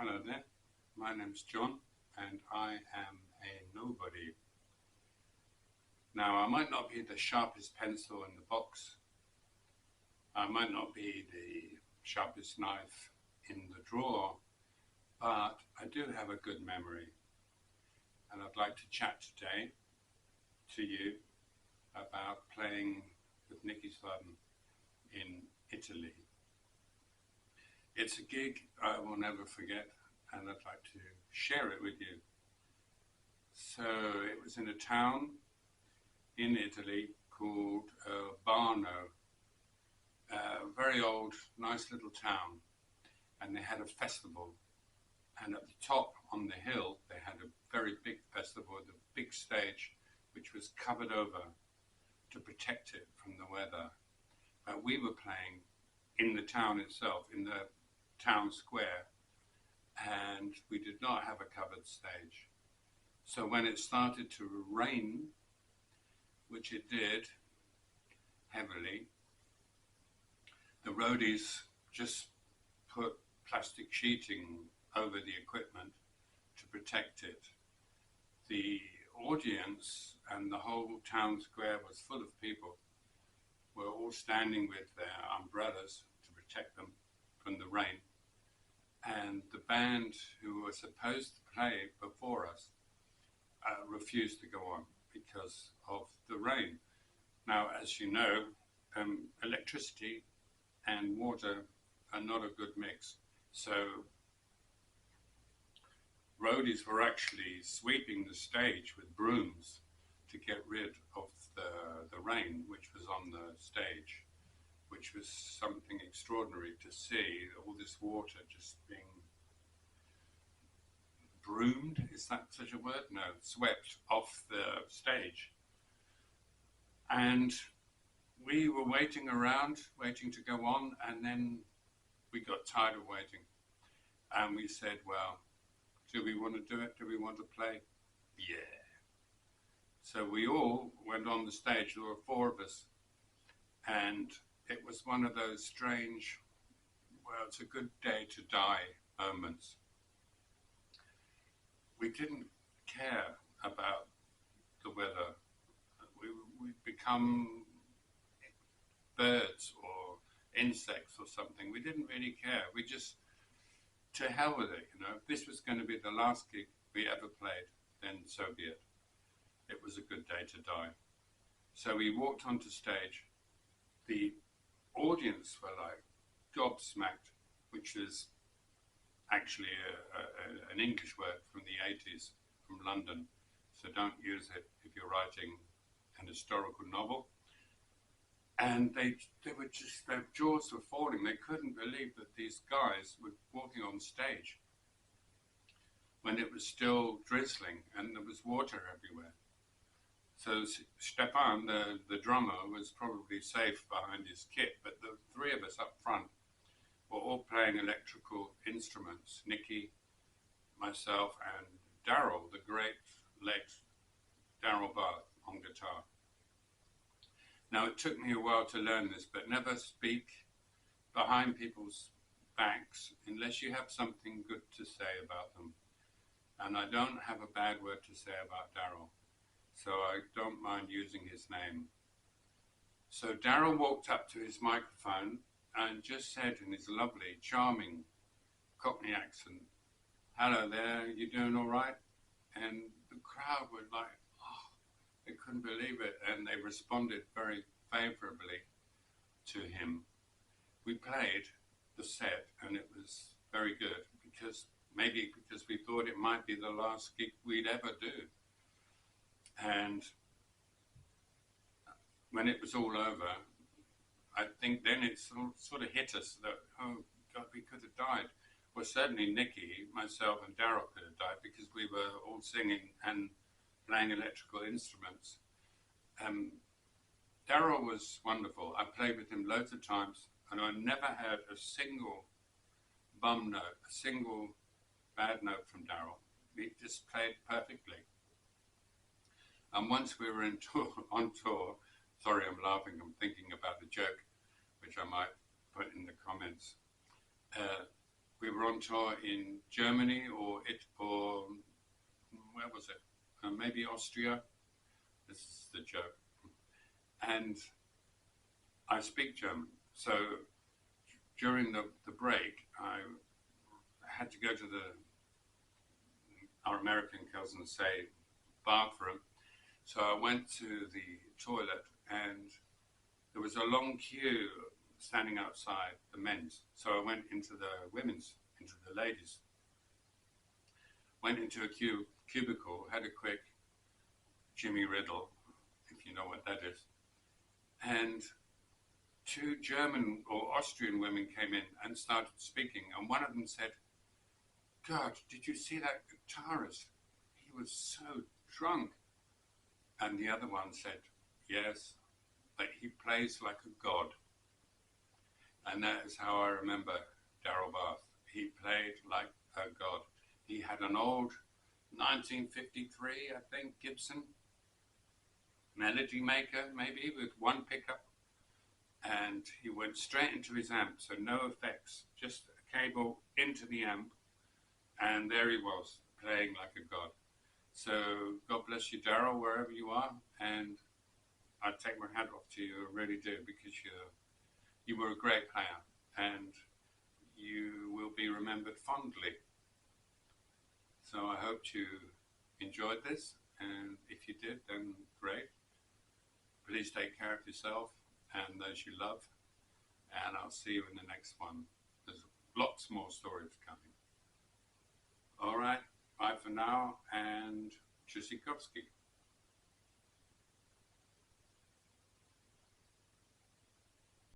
Hello there, my name's John and I am a nobody. Now I might not be the sharpest pencil in the box, I might not be the sharpest knife in the drawer, but I do have a good memory and I'd like to chat today to you about playing with Nicky Sudden in Italy. It's a gig I will never forget and I'd like to share it with you. So it was in a town in Italy called Barno, a very old, nice little town, and they had a festival. And at the top on the hill, they had a very big festival with a big stage which was covered over to protect it from the weather. But we were playing in the town itself, in the town square, and we did not have a covered stage. So when it started to rain, which it did heavily, the roadies just put plastic sheeting over the equipment to protect it. The audience and the whole town square was full of people. Were all standing with their umbrellas to protect them from the rain. And the band who were supposed to play before us refused to go on because of the rain. Now, as you know, electricity and water are not a good mix. So roadies were actually sweeping the stage with brooms to get rid of the rain which was on the stage, which was something extraordinary to see, all this water just being broomed, is that such a word? No, swept off the stage. And we were waiting around, waiting to go on, and then we got tired of waiting. And we said, well, do we want to do it? Do we want to play? Yeah. So we all went on the stage, there were 4 of us, and it was one of those strange, well, it's a good day to die moments. We didn't care about the weather. We'd become birds or insects or something. We didn't really care. We just, to hell with it, you know. If this was going to be the last gig we ever played, then so be it. It was a good day to die. So we walked onto stage. The audience were like gobsmacked, which is actually an English word from the 80s, from London. So don't use it if you're writing an historical novel. And they were just, their jaws were falling. They couldn't believe that these guys were walking on stage when it was still drizzling and there was water everywhere. So Stepan, the drummer, was probably safe behind his kit, but the 3 of us up front were all playing electrical instruments. Nicky, myself, and Daryl, the great-legged Daryl Barth on guitar. Now, it took me a while to learn this, but never speak behind people's backs unless you have something good to say about them. And I don't have a bad word to say about Daryl, so I don't mind using his name. So Daryl walked up to his microphone and just said in his lovely, charming Cockney accent, "Hello there, you doing all right?" And the crowd were like, oh, they couldn't believe it, and they responded very favourably to him. We played the set and it was very good, maybe because we thought it might be the last gig we'd ever do. And when it was all over, I think then it sort of hit us that, oh God, we could have died. Well, certainly Nicky, myself and Daryl could have died because we were all singing and playing electrical instruments. Daryl was wonderful. I played with him loads of times and I never had a single bum note, a single bad note from Daryl. He just played perfectly. And once we were on tour, sorry, I'm laughing, I'm thinking about the joke, which I might put in the comments. we were on tour in Germany or where was it? Maybe Austria. This is the joke. And I speak German. So during the break, I had to go to our American cousins say bathroom. So I went to the toilet and there was a long queue standing outside the men's. So I went into the women's, into the ladies. Went into a cubicle, had a quick Jimmy Riddle, if you know what that is. And two German or Austrian women came in and started speaking. And one of them said, "God, did you see that guitarist? He was so drunk." And the other one said, "Yes, but he plays like a god." And that is how I remember Darryl Bath. He played like a god. He had an old 1953, I think, Gibson Melody Maker, maybe, with one pickup. And he went straight into his amp, so no effects, just a cable into the amp. And there he was, playing like a god. So God bless you, Darryl, wherever you are. And I take my hat off to you, I really do, because you were a great player. And you will be remembered fondly. So I hope you enjoyed this. And if you did, then great. Please take care of yourself and those you love. And I'll see you in the next one. There's lots more stories coming. All right, bye for now, and Tschüssikowski.